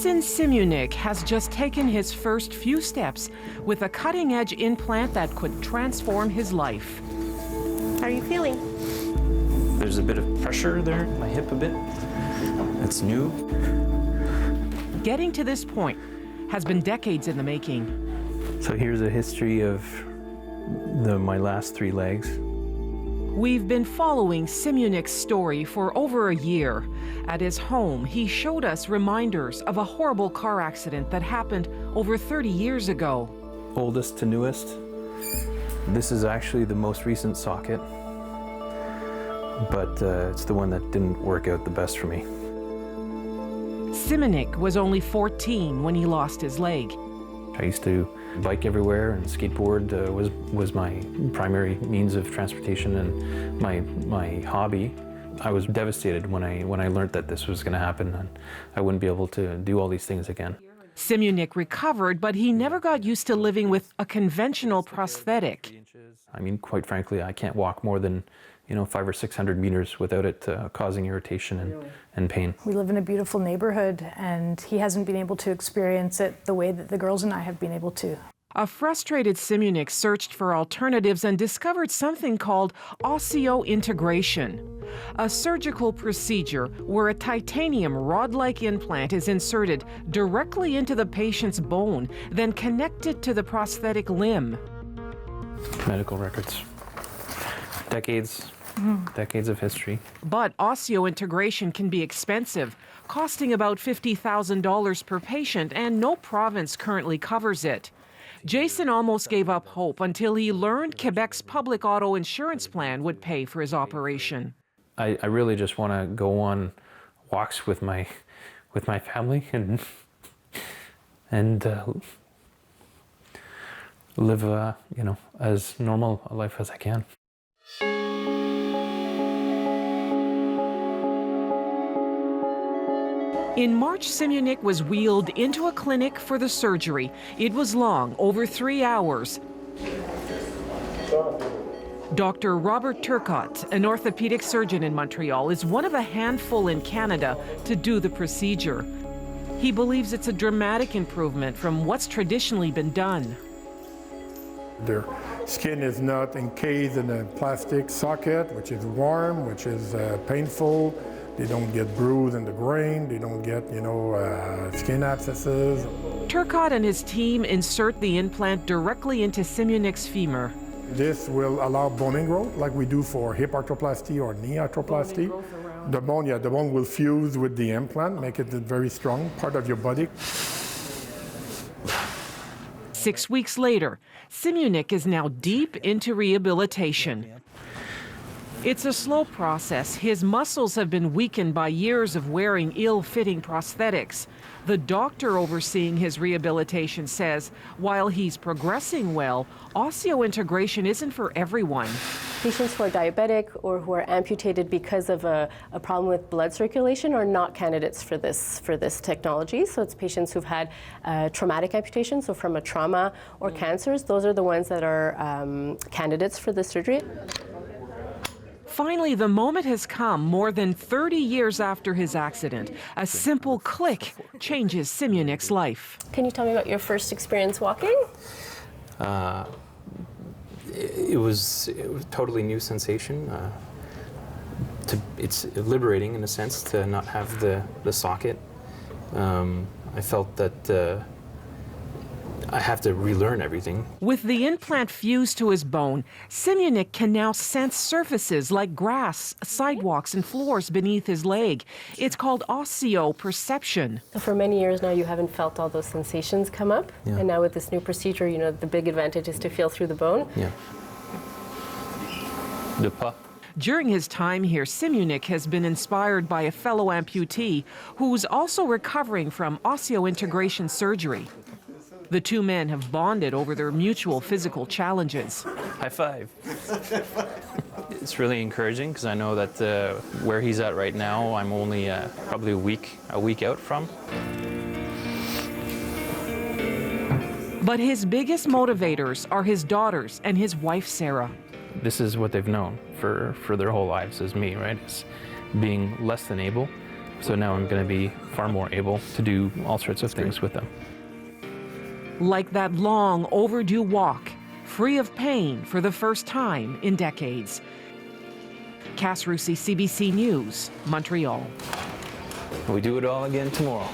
Jason Simunik has just taken his first few steps with a cutting-edge implant that could transform his life. How are you feeling? There's a bit of pressure there in my hip a bit. It's new. Getting to this point has been decades in the making. So here's a history of my last 3 legs. We've been following Simunik's story for over a year. At his home, he showed us reminders of a horrible car accident that happened over 30 years ago. Oldest to newest. This is actually the most recent socket, but it's the one that didn't work out the best for me. Simunik was only 14 when he lost his leg. I used to bike everywhere, and skateboard was my primary means of transportation and my hobby. I was devastated when I learned that this was going to happen, and I wouldn't be able to do all these things again. Simunik recovered, but he never got used to living with a conventional prosthetic. I mean, quite frankly, I can't walk more than 500 or 600 meters without it causing irritation and pain. We live in a beautiful neighborhood, and he hasn't been able to experience it the way that the girls and I have been able to. A frustrated Simunik searched for alternatives and discovered something called Osseointegration, a surgical procedure where a titanium rod-like implant is inserted directly into the patient's bone, then connected to the prosthetic limb. Medical records. Decades of history. But osseointegration can be expensive, costing about $50,000 per patient, and no province currently covers it. Jason almost gave up hope until he learned Quebec's public auto insurance plan would pay for his operation. I really just want to go on walks with my family and live as normal a life as I can. In March, Simunik was wheeled into a clinic for the surgery. It was long, over 3 hours. Dr. Robert Turcotte, an orthopedic surgeon in Montreal, is one of a handful in Canada to do the procedure. He believes it's a dramatic improvement from what's traditionally been done. Their skin is not encased in a plastic socket, which is warm, which is painful. They don't get bruised in the groin. They don't get, skin abscesses. Turcotte and his team insert the implant directly into Simunik's femur. This will allow bone growth, like we do for hip arthroplasty or knee arthroplasty. The bone will fuse with the implant, make it a very strong part of your body. 6 weeks later, Simunik is now deep into rehabilitation. It's a slow process. His muscles have been weakened by years of wearing ill-fitting prosthetics. The doctor overseeing his rehabilitation says while he's progressing well, osseointegration isn't for everyone. Patients who are diabetic or who are amputated because of a problem with blood circulation are not candidates for this technology. So it's patients who've had traumatic amputation, so from a trauma or cancers. Those are the ones that are candidates for this surgery. Finally, the moment has come more than 30 years after his accident. A simple click changes Simunik's life. Can you tell me about your first experience walking? It was a totally new sensation. It's liberating in a sense to not have the socket. I felt that I have to relearn everything. With the implant fused to his bone, Simunik can now sense surfaces like grass, sidewalks, and floors beneath his leg. It's called osseoperception. For many years now, you haven't felt all those sensations come up. Yeah. And now with this new procedure, the big advantage is to feel through the bone. Yeah. Le pas. During his time here, Simunik has been inspired by a fellow amputee who's also recovering from osseointegration surgery. The two men have bonded over their mutual physical challenges. High five. It's really encouraging because I know that where he's at right now, I'm only probably a week out from. But his biggest motivators are his daughters and his wife, Sarah. This is what they've known for their whole lives, is me, right? It's being less than able So now I'm going to be far more able to do all sorts of things with them. Like that long overdue walk, free of pain for the first time in decades. Cass Rusi, CBC News, Montreal. We do it all again tomorrow.